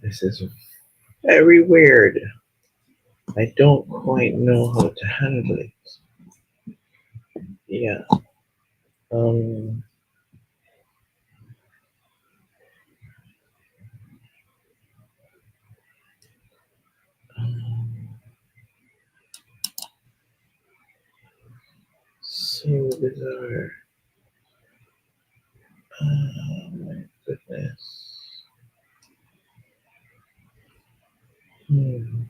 This is very weird. I don't quite know how to handle it. Yeah. Um. So bizarre. Oh my goodness. Hmm.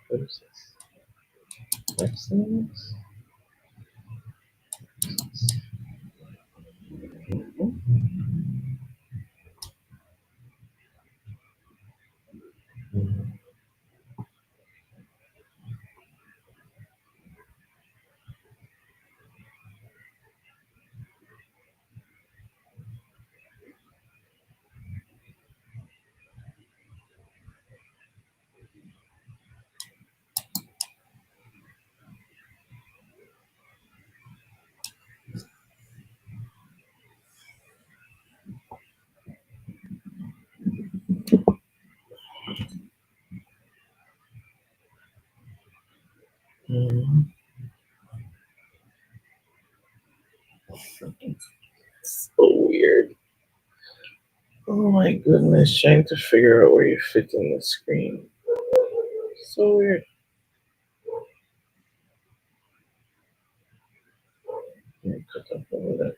What is this? Vaccines? Hmm. So weird. Oh my goodness, trying to figure out where you fit in the screen. So weird. Let me cut off all of that.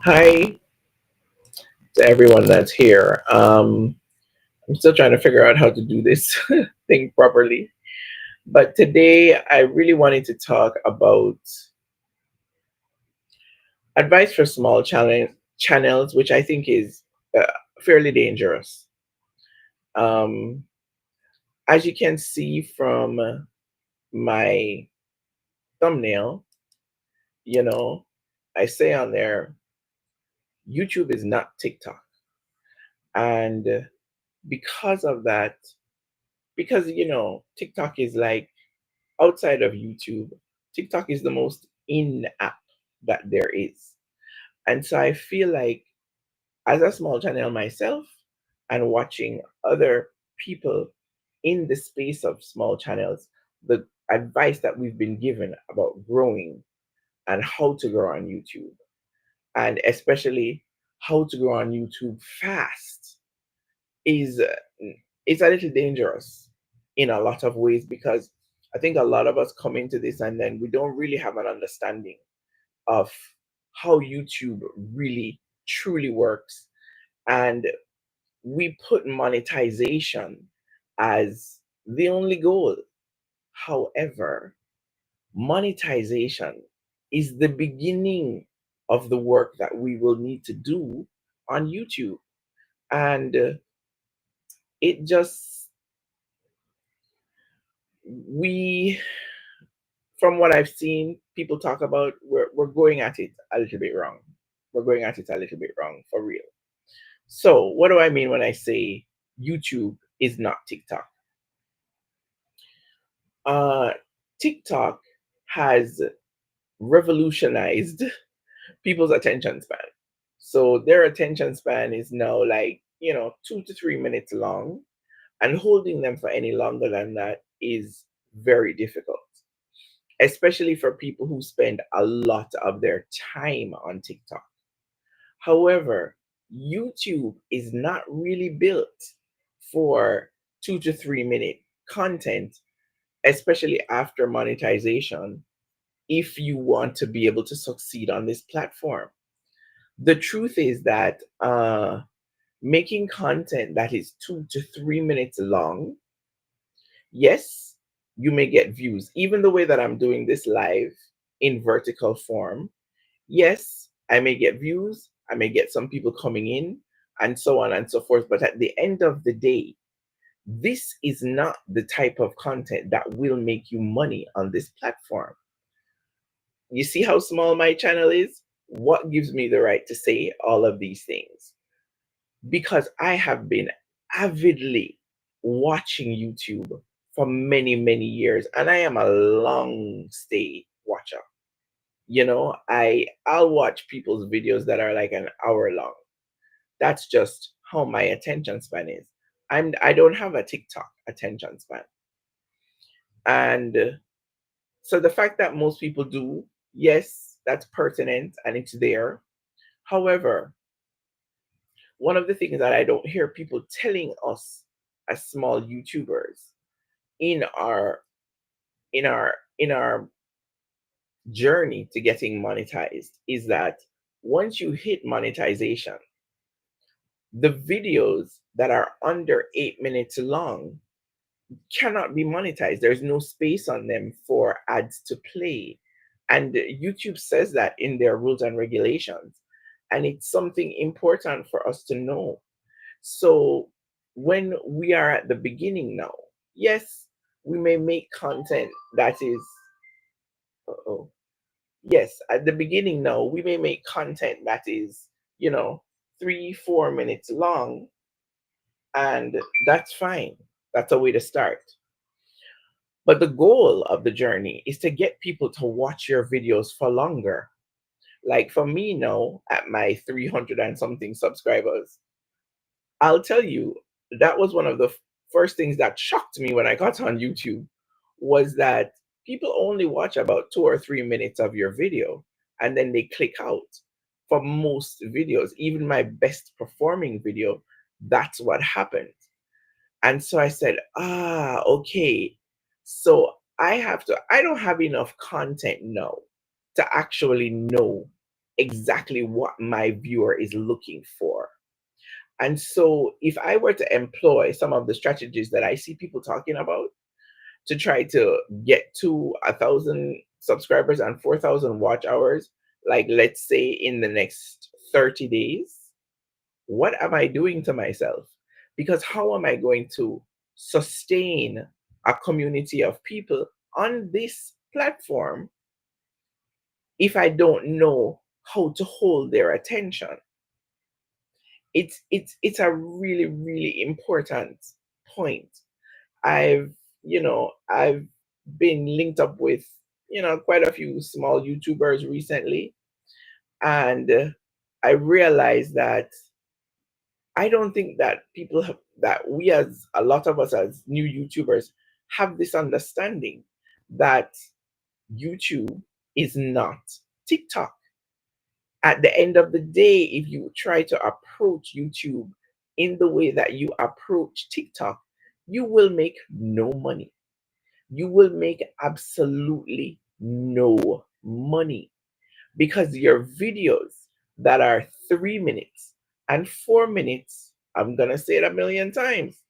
Hi to everyone that's here. I'm still trying to figure out how to do this thing properly. But today I really wanted to talk about advice for small channels, which I think is uh, fairly dangerous. Um, as you can see from my thumbnail, you know, I say on there, YouTube is not TikTok. And because of that, because, TikTok is like outside of YouTube, TikTok is the most in app that there is. And so I feel like as a small channel myself and watching other people in the space of small channels, the advice that we've been given about growing and how to grow on YouTube, and especially how to grow on YouTube fast, is it's a little dangerous in a lot of ways because I think a lot of us come into this and then we don't really have an understanding of how YouTube really truly works. And we put monetization as the only goal. However, monetization is the beginning of the work that we will need to do on YouTube. And it just, we, from what I've seen people talk about, we're going at it a little bit wrong. We're going at it a little bit wrong for real. So, what do I mean when I say YouTube is not TikTok? Uh, TikTok has revolutionized people's attention span. So their attention span is now like, 2 to 3 minutes long, and holding them for any longer than that is very difficult, especially for people who spend a lot of their time on TikTok. However, YouTube is not really built for 2 to 3 minute content, especially after monetization, if you want to be able to succeed on this platform. The truth is that making content that is 2 to 3 minutes long, yes, you may get views. Even the way that I'm doing this live in vertical form, yes, I may get views, I may get some people coming in, and so on and so forth. But at the end of the day, this is not the type of content that will make you money on this platform. You see how small my channel is? What gives me the right to say all of these things? Because I have been avidly watching YouTube for many, many years, and I am a long stay watcher. I'll watch people's videos that are like an hour long. That's just how my attention span is. I don't have a TikTok attention span. And so the fact that most people do, yes, that's pertinent and it's there. However, one of the things that I don't hear people telling us as small YouTubers in our journey to getting monetized is that once you hit monetization, the videos that are under 8 minutes long cannot be monetized. There's no space on them for ads to play. And YouTube says that in their rules and regulations. And it's something important for us to know. So when we are at the beginning now, yes, we may make content that is, oh, yes, at the beginning now, we may make content that is, 3, 4 minutes long, and that's fine. That's a way to start. But the goal of the journey is to get people to watch your videos for longer. Like for me now, at my 300 and something subscribers, I'll tell you, that was one of the first things that shocked me when I got on YouTube was that people only watch about 2 or 3 minutes of your video and then they click out. For most videos, even my best performing video, that's what happened. And so I said, okay. So I don't have enough content now to actually know exactly what my viewer is looking for. And so if I were to employ some of the strategies that I see people talking about to try to get to 1,000 subscribers and 4,000 watch hours, like let's say in the next 30 days, what am I doing to myself? Because how am I going to sustain a community of people on this platform if I don't know how to hold their attention? It's a really, really important point. I've been linked up with quite a few small YouTubers recently, and I realized that I don't think that that we, as a lot of us as new YouTubers, have this understanding that YouTube is not TikTok. At the end of the day, if you try to approach YouTube in the way that you approach TikTok, you will make no money. You will make absolutely no money because your videos that are 3 minutes and 4 minutes, I'm going to say it a million times,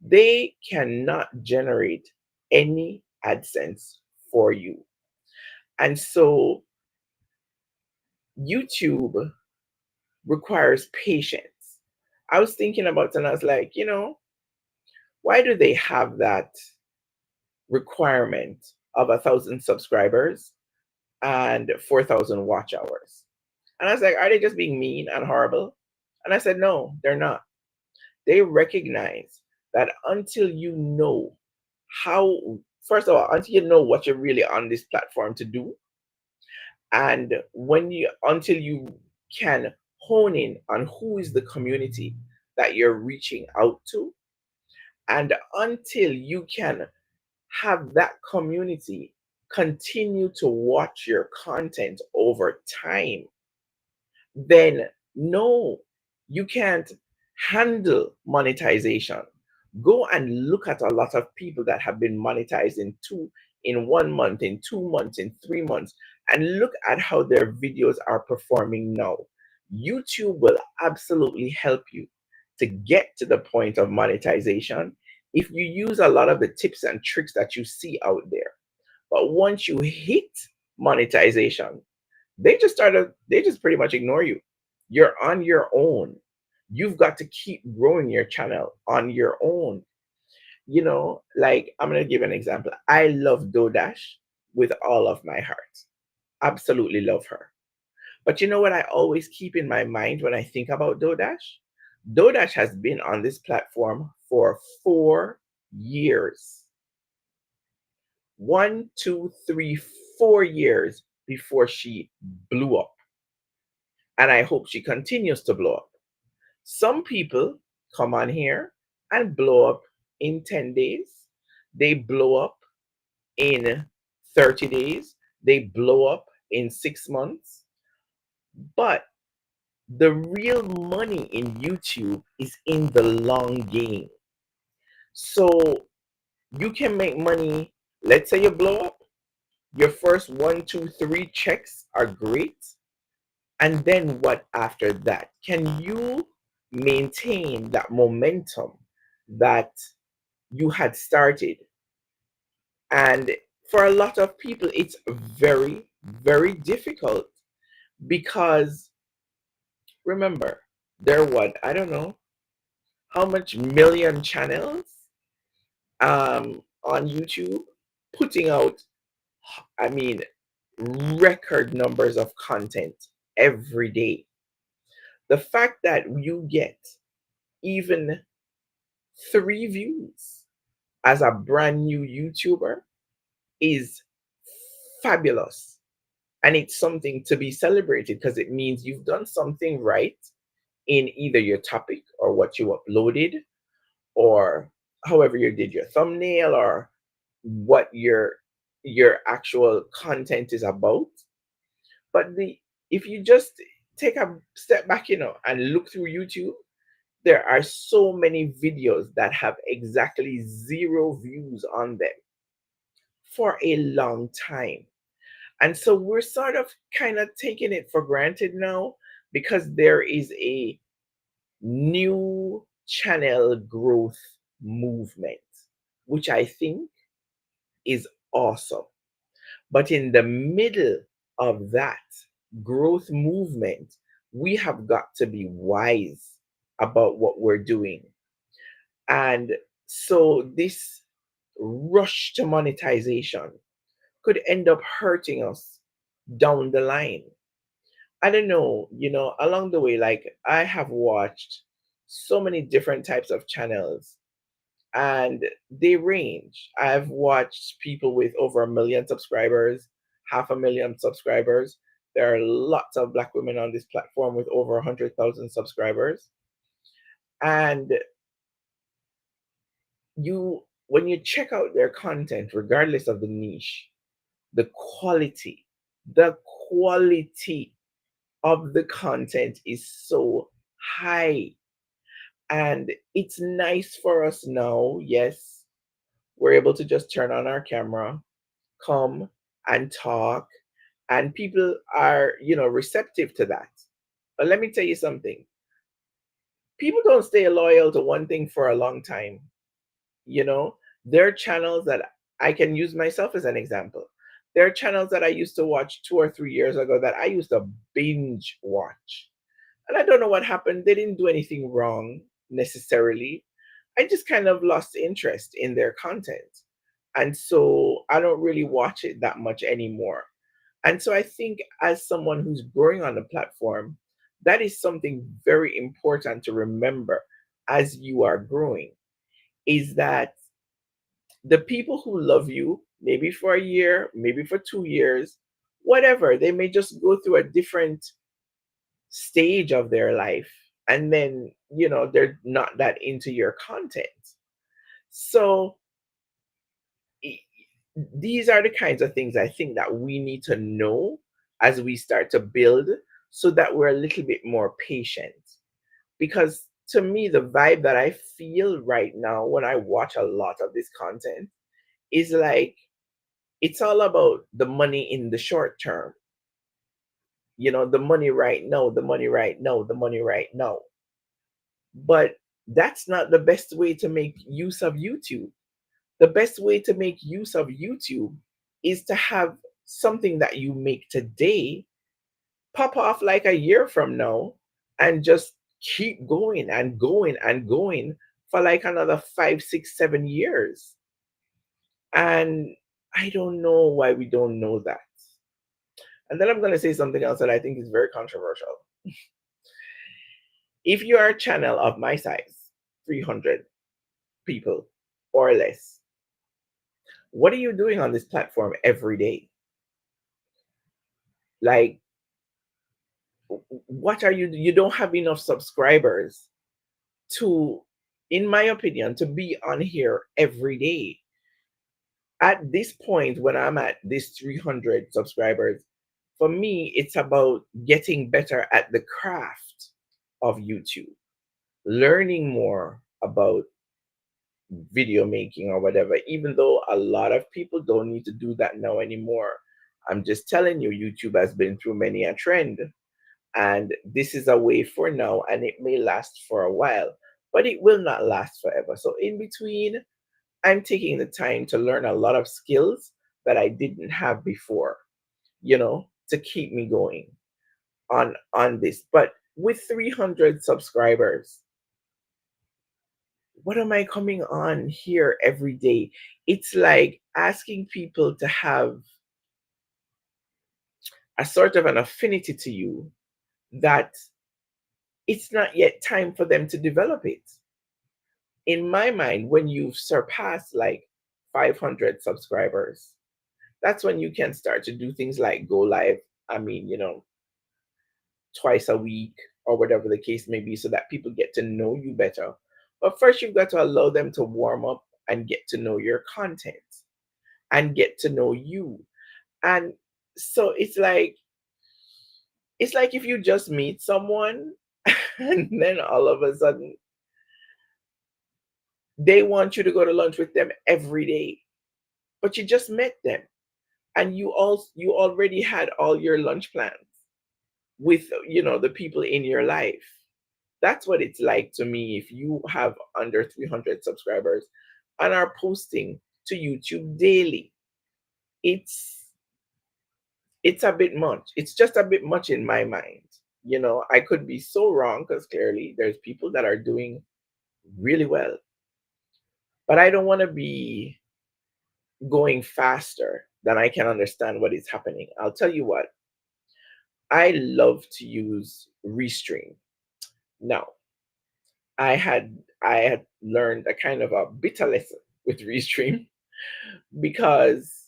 they cannot generate any AdSense for you. And so YouTube requires patience. I was thinking about it and I was like, why do they have that requirement of 1,000 subscribers and 4,000 watch hours? And I was like, are they just being mean and horrible? And I said, no, they're not. They recognize that until you know how, first of all, until you know what you're really on this platform to do, and until you can hone in on who is the community that you're reaching out to, and until you can have that community continue to watch your content over time, then no, You can't handle monetization. Go and look at a lot of people that have been monetized in 1 month, in 2 months, in 3 months, and look at how their videos are performing now. YouTube will absolutely help you to get to the point of monetization if you use a lot of the tips and tricks that you see out there. But once you hit monetization, they just pretty much ignore you. You're on your own. You've got to keep growing your channel on your own. Like, I'm gonna give an example. I love Dodash with all of my heart. Absolutely love her. But you know what I always keep in my mind when I think about Dodash? Dodash has been on this platform for 4 years. 1, 2, 3, 4 years before she blew up. And I hope she continues to blow up. Some people come on here and blow up in 10 days. They blow up in 30 days. They blow up in 6 months. But the real money in YouTube is in the long game. So you can make money. Let's say you blow up. Your first 1, 2, 3 checks are great. And then what after that? Can you maintain that momentum that you had started? And for a lot of people, it's very, very difficult because remember, there are what? I don't know how much million channels on YouTube putting out, I mean, record numbers of content every day. The fact that you get even 3 views as a brand new YouTuber is fabulous. And it's something to be celebrated because it means you've done something right in either your topic or what you uploaded, or however you did your thumbnail, or what your actual content is about. But the if you just take a step back, and look through YouTube, there are so many videos that have exactly 0 views on them for a long time. And so we're sort of kind of taking it for granted now because there is a new channel growth movement, which I think is awesome. But in the middle of that growth movement, we have got to be wise about what we're doing. And so this rush to monetization could end up hurting us down the line. I don't know, along the way, like I have watched so many different types of channels and they range. I've watched people with over 1 million subscribers, 500,000 subscribers. There are lots of Black women on this platform with over 100,000 subscribers. And when you check out their content, regardless of the niche, the quality, the quality of the content is so high. And it's nice for us now. Yes, we're able to just turn on our camera, come and talk, and people are, receptive to that. But let me tell you something. People don't stay loyal to one thing for a long time. You know, there are channels that I can use myself as an example. There are channels that I used to watch 2 or 3 years ago that I used to binge watch. And I don't know what happened. They didn't do anything wrong necessarily. I just kind of lost interest in their content. And so I don't really watch it that much anymore. And so I think as someone who's growing on the platform, that is something very important to remember as you are growing, is that the people who love you, maybe for a year, maybe for 2 years, whatever, they may just go through a different stage of their life. And then, they're not that into your content. So i- these are the kinds of things I think that we need to know as we start to build so that we're a little bit more patient. Because to me, the vibe that I feel right now when I watch a lot of this content is like it's all about the money in the short term. The money right now, the money right now, the money right now. But that's not the best way to make use of YouTube. The best way to make use of YouTube is to have something that you make today pop off like a year from now and just keep going and going and going for like another 5, 6, 7 years. And I don't know why we don't know that. And then I'm going to say something else that I think is very controversial. If you are a channel of my size, 300 people or less, what are you doing on this platform every day? Like, what are you don't have enough subscribers to, in my opinion, to be on here every day. At this point, when I'm at this 300 subscribers, for me, it's about getting better at the craft of YouTube, learning more about video making or whatever, even though a lot of people don't need to do that now anymore. I'm just telling you, YouTube has been through many a trend, and this is a way for now, and it may last for a while, but it will not last forever. So in between, I'm taking the time to learn a lot of skills that I didn't have before, to keep me going on this. But with 300 subscribers, what am I coming on here every day? It's like asking people to have a sort of an affinity to you that it's not yet time for them to develop it. In my mind, when you've surpassed like 500 subscribers, that's when you can start to do things like go live. I mean, twice a week or whatever the case may be, so that people get to know you better. But first, you've got to allow them to warm up and get to know your content and get to know you. And so it's like if you just meet someone and then all of a sudden they want you to go to lunch with them every day, but you just met them and you already had all your lunch plans with the people in your life. That's what it's like to me if you have under 300 subscribers and are posting to YouTube daily. It's it's a bit much. It's just a bit much in my mind. I could be so wrong, because clearly there's people that are doing really well, but I don't want to be going faster than I can understand what is happening. I'll tell you what, I love to use Restream. Now, I had learned a kind of a bitter lesson with Restream because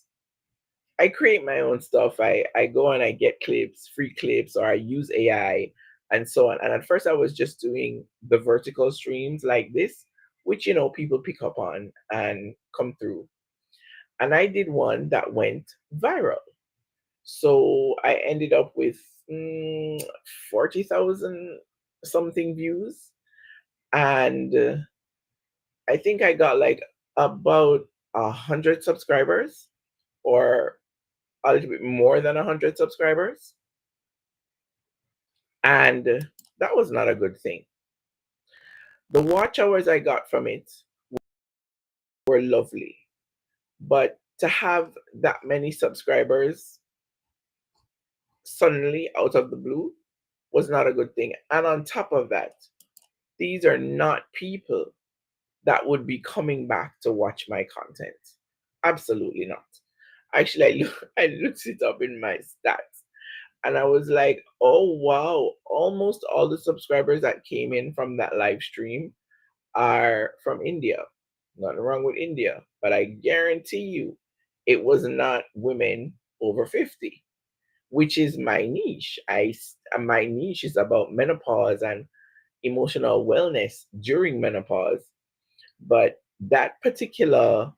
I create my own stuff. I go and I get clips, free clips, or I use AI and so on. And at first I was just doing the vertical streams like this, which people pick up on and come through. And I did one that went viral. So I ended up with 40,000 something views. And I think I got like about 100 subscribers, or a little bit more than 100 subscribers. And that was not a good thing. The watch hours I got from it were lovely, but to have that many subscribers suddenly out of the blue was not a good thing. And on top of that, these are not people that would be coming back to watch my content. Absolutely not. Actually, I looked it up in my stats, and I was like, oh wow, almost all the subscribers that came in from that live stream are from India. Nothing wrong with India, but I guarantee you it was not women over 50, which is my niche. My niche is about menopause and emotional wellness during menopause. But that particular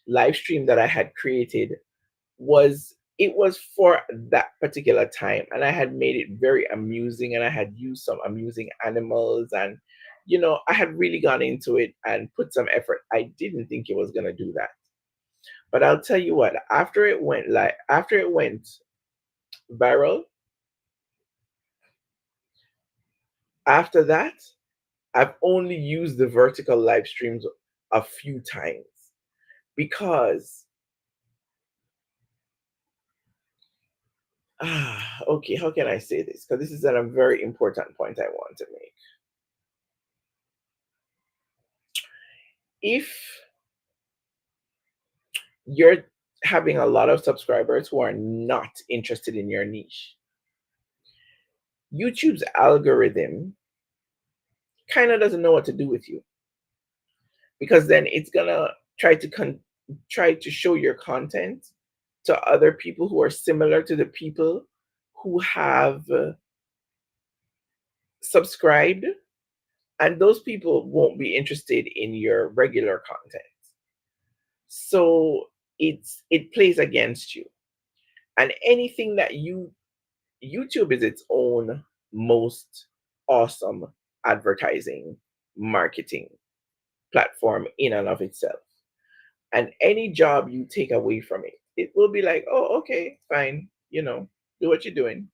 live stream that I had created was it was for that particular time, and I had made it very amusing, and I had used some amusing animals, and I had really gone into it and put some effort. I didn't think it was going to do that, but I'll tell you what, after it went viral, after that I've only used the vertical live streams a few times because okay, how can I say this? Because this is a very important point I want to make. If you're having a lot of subscribers who are not interested in your niche, YouTube's algorithm kind of doesn't know what to do with you, because then it's gonna try to show your content to other people who are similar to the people who have subscribed, and those people won't be interested in your regular content. So it plays against you. And anything that YouTube is its own most awesome advertising marketing platform in and of itself. And any job you take away from it, it will be like, oh, okay, fine, do what you're doing.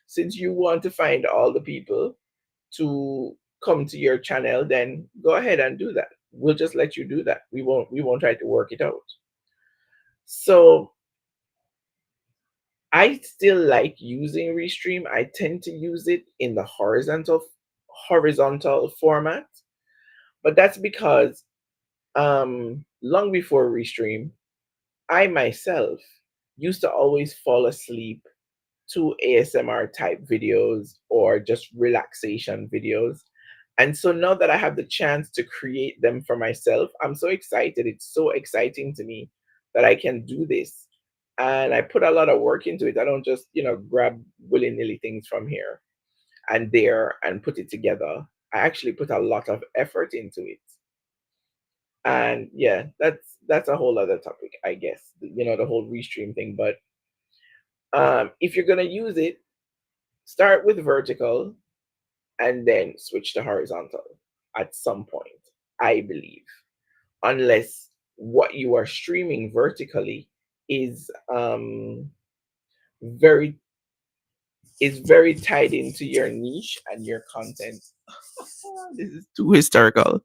Since you want to find all the people to come to your channel, then go ahead and do that. We'll just let you do that. We won't try to work it out. So I still like using Restream. I tend to use it in the horizontal format, but that's because long before Restream, I myself used to always fall asleep to ASMR type videos or just relaxation videos. And so now that I have the chance to create them for myself, I'm so excited. It's so exciting to me that I can do this. And I put a lot of work into it. I don't just, grab willy nilly things from here and there and put it together. I actually put a lot of effort into it. And yeah, that's a whole other topic, I guess. The whole restream thing. But if you're gonna use it, start with vertical and then switch to horizontal at some point, I believe. Unless what you are streaming vertically is very very tied into your niche and your content. This is too hysterical.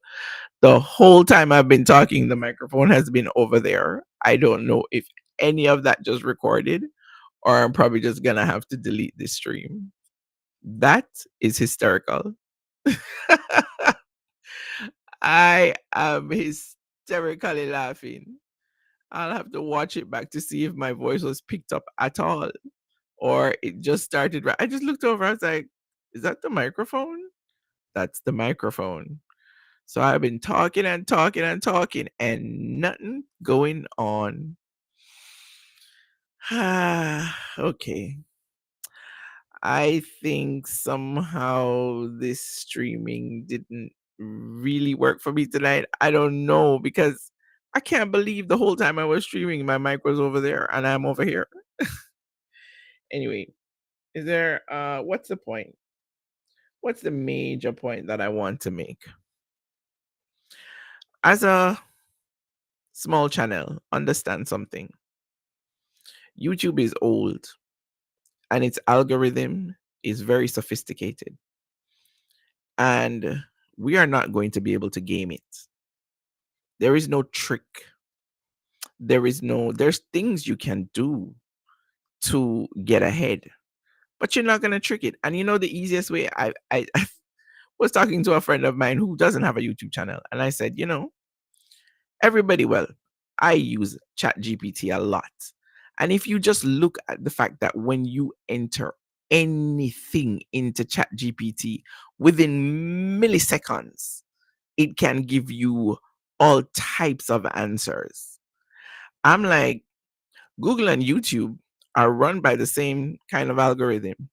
The whole time I've been talking, the microphone has been over there. I don't know if any of that just recorded, or I'm probably just gonna have to delete this stream. That is hysterical. I am hysterically laughing. I'll have to watch it back to see if my voice was picked up at all, or it just started. I just looked over. I was like, "Is that the microphone?" That's the microphone. So I've been talking and talking and talking, and nothing going on. Okay. I think somehow this streaming didn't really work for me tonight. I don't know, because I can't believe the whole time I was streaming, my mic was over there and I'm over here. Anyway, is there what's the point? What's the major point that I want to make? As a small channel, understand something. YouTube is old and its algorithm is very sophisticated. And we are not going to be able to game it. There is no trick. There's things you can do to get ahead, but you're not gonna trick it. And the easiest way, I was talking to a friend of mine who doesn't have a YouTube channel, and I said, everybody, well, I use Chat GPT a lot. And if you just look at the fact that when you enter anything into Chat GPT, within milliseconds, it can give you all types of answers. I'm like, Google and YouTube are run by the same kind of algorithm.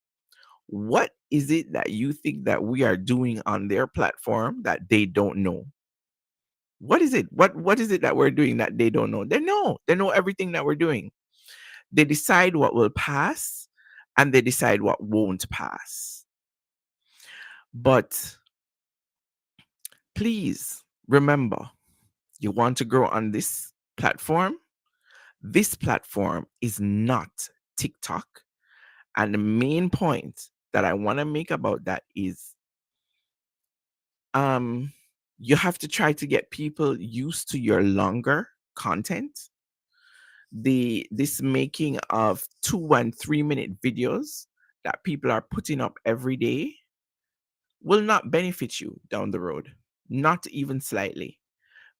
What is it that you think that we are doing on their platform that they don't know? What is it? What is it that we're doing that they don't know? They know. They know everything that we're doing. They decide what will pass and they decide what won't pass. But please remember, you want to grow on this platform? This platform is not TikTok. And the main point that I want to make about that is um you have to try to get people used to your longer content. This making of 2 and 3 minute videos that people are putting up every day will not benefit you down the road, not even slightly,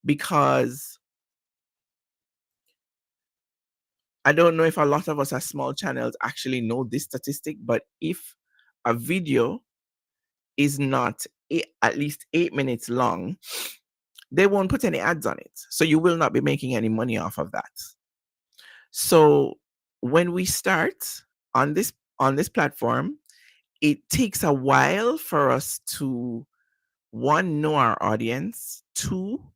because I don't know if a lot of us as small channels actually know this statistic, but if a video is not at least 8 minutes long, they won't put any ads on it. So you will not be making any money off of that. So when we start on this platform, it takes a while for us to, one, know our audience, two,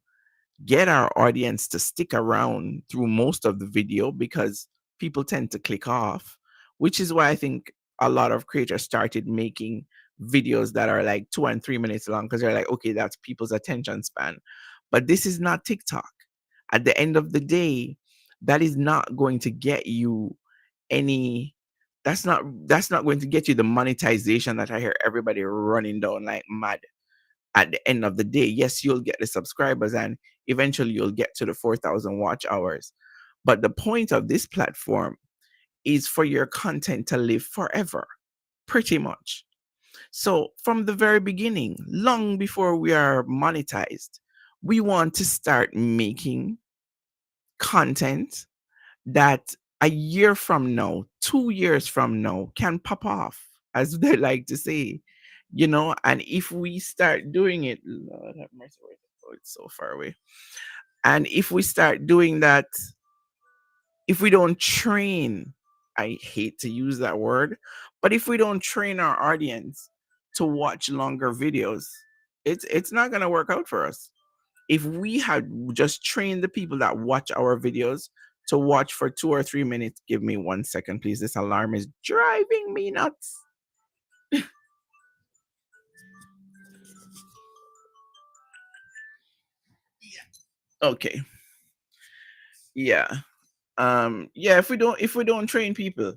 get our audience to stick around through most of the video, because people tend to click off, which is why I think a lot of creators started making videos that are like 2 and 3 minutes long, because they're like, okay, that's people's attention span. But this is not TikTok. At the end of the day, that is not going to get you any, that's not going to get you the monetization that I hear everybody running down like mad. At the end of the day, yes, you'll get the subscribers and eventually you'll get to the 4,000 watch hours. But the point of this platform is for your content to live forever, pretty much. So from the very beginning, long before we are monetized, we want to start making content that a year from now, 2 years from now, can pop off, as they like to say, And if we start doing it, Lord have mercy, oh, it's so far away. And if we start doing that, if we don't train, I hate to use that word, but if we don't train our audience to watch longer videos, it's not gonna work out for us. If we had just trained the people that watch our videos to watch for 2 or 3 minutes, give me 1 second, please. This alarm is driving me nuts. Okay. Yeah. Yeah, if we don't train people,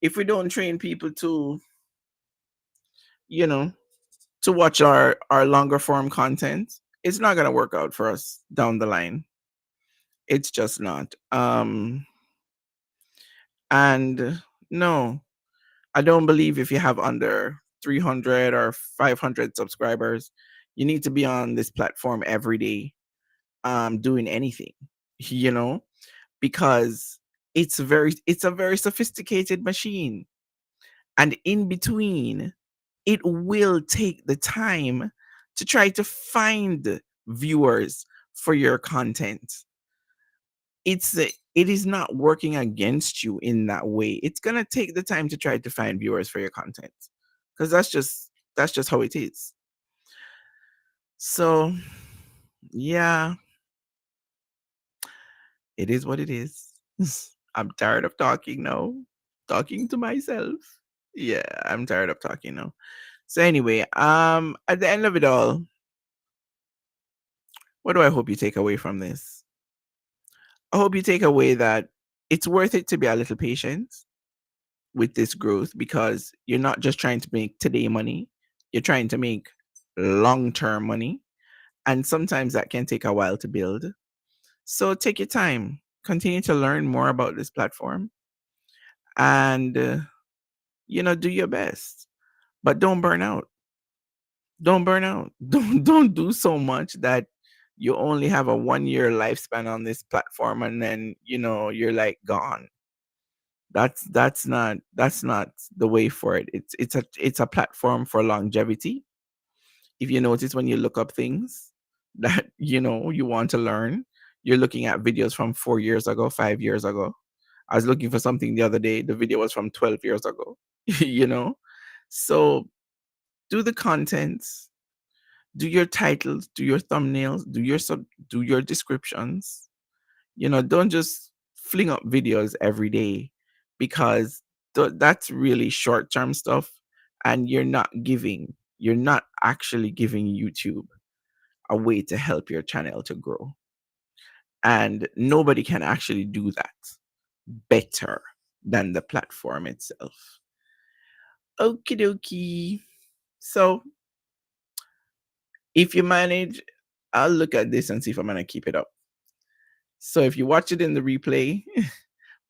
if we don't train people to, you know, to watch our longer form content, it's not gonna work out for us down the line. It's just not. And no, I don't believe if you have under 300 or 500 subscribers, you need to be on this platform every day, doing anything, you know, because it's a very sophisticated machine. And in between, it will take the time to try to find viewers for your content. It is not working against you in that way. It's gonna take the time to try to find viewers for your content, because that's just how it is. So yeah, it is what it is. I'm tired of talking now, talking to myself. Yeah, I'm tired of talking now. So anyway, at the end of it all, what do I hope you take away from this? I hope you take away that it's worth it to be a little patient with this growth, because you're not just trying to make today money, you're trying to make long term money. And sometimes that can take a while to build. So take your time, continue to learn more about this platform, and, do your best. But don't burn out. Don't burn out. Don't do so much that you only have a 1 year lifespan on this platform and then, you're like gone. That's not the way for it. It's a platform for longevity. If you notice, when you look up things that you want to learn, you're looking at videos from 4 years ago, 5 years ago. I was looking for something the other day, the video was from 12 years ago. you know so do the contents, do your titles, do your thumbnails, do your descriptions. Don't just fling up videos every day because that's really short term stuff, and you're not actually giving YouTube a way to help your channel to grow. And nobody can actually do that better than the platform itself. Okie dokie. So if you manage, I'll look at this and see if I'm gonna keep it up. So if you watch it in the replay,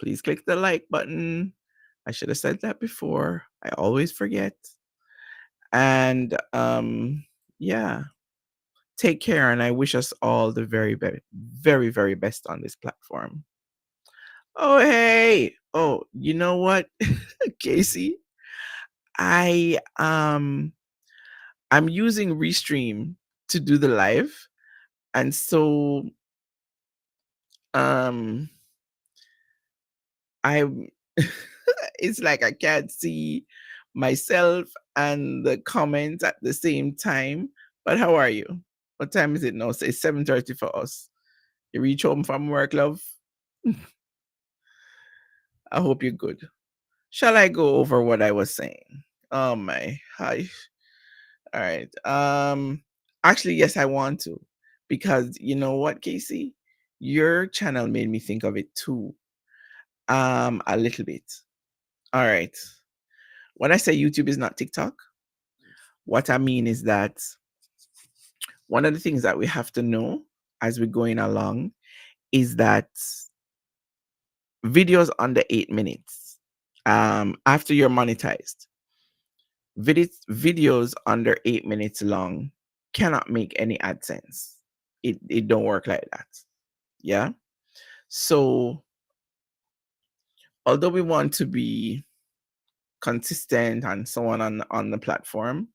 please click the like button. I should have said that before. I always forget. And yeah, take care, and I wish us all the very, very best on this platform. Oh hey. Oh, you know what? Casey, I I'm using Restream to do the live. And so um I it's like I can't see myself and the comments at the same time. But how are you? What time is it now? So it's 7:30 for us. You reach home from work, love? I hope you're good. Shall I go over what I was saying? Oh my, hi. All right. Actually, yes, I want to. Because you know what, Casey? Your channel made me think of it too. A little bit. All right. When I say YouTube is not TikTok, what I mean is that one of the things that we have to know as we're going along is that videos under 8 minutes, after you're monetized, videos under 8 minutes long cannot make any AdSense. It don't work like that. Yeah. So although we want to be consistent and so on the platform,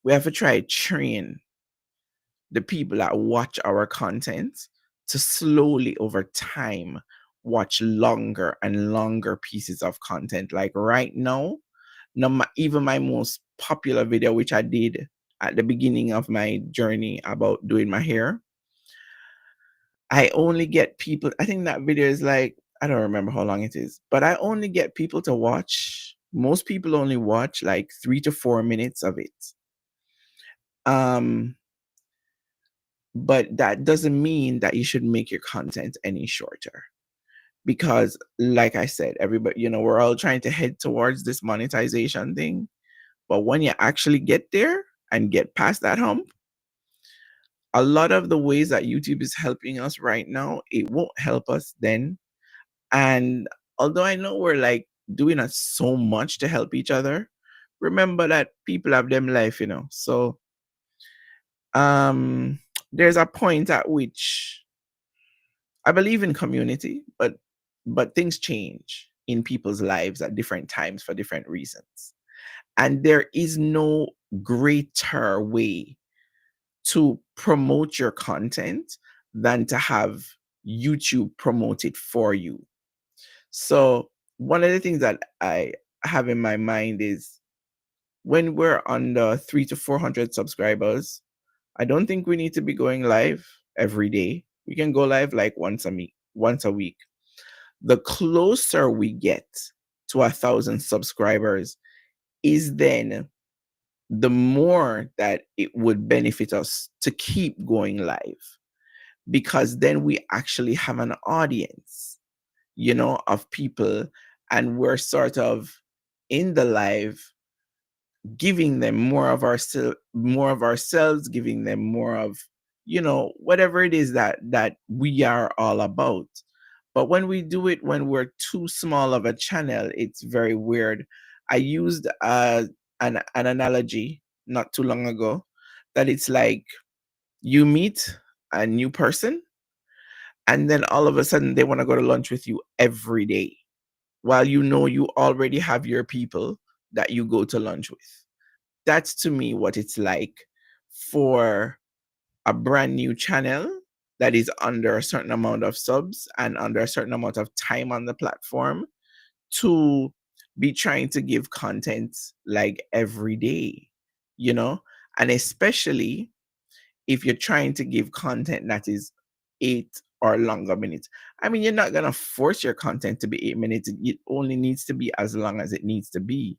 we have to try train the people that watch our content to slowly over time watch longer and longer pieces of content. Like right now, even my most popular video, which I did at the beginning of my journey about doing my hair, I only get people, I think that video is like, I don't remember how long it is, but I only get people to watch. Most people only watch like 3 to 4 minutes of it. Um, but that doesn't mean that you should make your content any shorter. Because, like I said, everybody, we're all trying to head towards this monetization thing. But when you actually get there and get past that hump, a lot of the ways that YouTube is helping us right now, it won't help us then. And although I know we're like doing us so much to help each other, remember that people have them life. So there's a point at which I believe in community, but things change in people's lives at different times for different reasons. And there is no greater way to promote your content than to have YouTube promote it for you. So one of the things that I have in my mind is when we're under 300 to 400 subscribers, I don't think we need to be going live every day. We can go live like once a week. The closer we get to 1,000 subscribers is then the more that it would benefit us to keep going live, because then we actually have an audience, of people, and we're sort of in the live giving them more of ourselves, giving them more of whatever it is that we are all about. But when we do it when we're too small of a channel, it's very weird. I used an analogy not too long ago that it's like you meet a new person and then all of a sudden they want to go to lunch with you every day, while you already have your people that you go to lunch with. That's to me what it's like for a brand new channel that is under a certain amount of subs and under a certain amount of time on the platform to be trying to give content like every day, you know? And especially if you're trying to give content that is 8 or longer minutes. I mean, you're not gonna force your content to be 8 minutes. It only needs to be as long as it needs to be.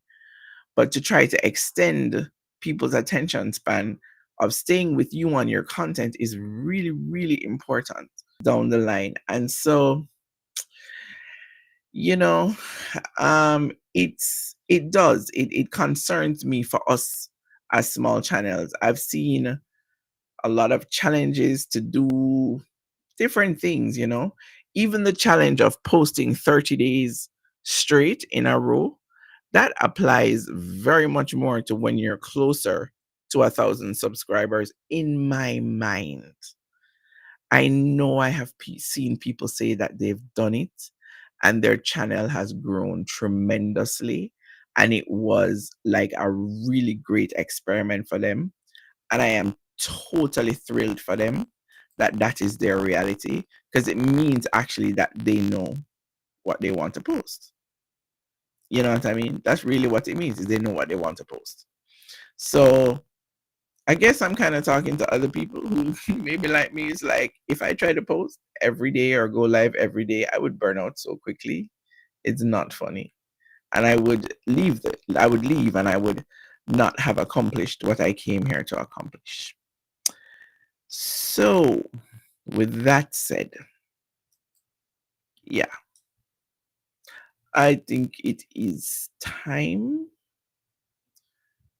But to try to extend people's attention span of staying with you on your content is really, really important down the line. And so, you know, it concerns me for us as small channels. I've seen a lot of challenges to do different things, even the challenge of posting 30 days straight in a row. That applies very much more to when you're closer to 1,000 subscribers in my mind. I know I have seen people say that they've done it and their channel has grown tremendously. And it was like a really great experiment for them. And I am totally thrilled for them that that is their reality, because it means actually that they know what they want to post. You know what I mean? That's really what it means, is they know what they want to post. So I guess I'm kind of talking to other people who maybe like me. It's like, if I try to post every day or go live every day, I would burn out so quickly. It's not funny. And I would leave and I would not have accomplished what I came here to accomplish. So, with that said, yeah, I think it is time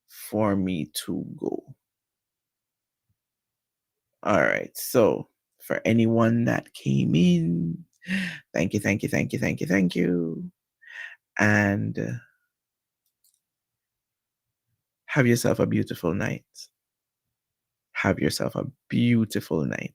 for me to go. All right. So, for anyone that came in, thank you, thank you, thank you, thank you, thank you. And have yourself a beautiful night. Have yourself a beautiful night.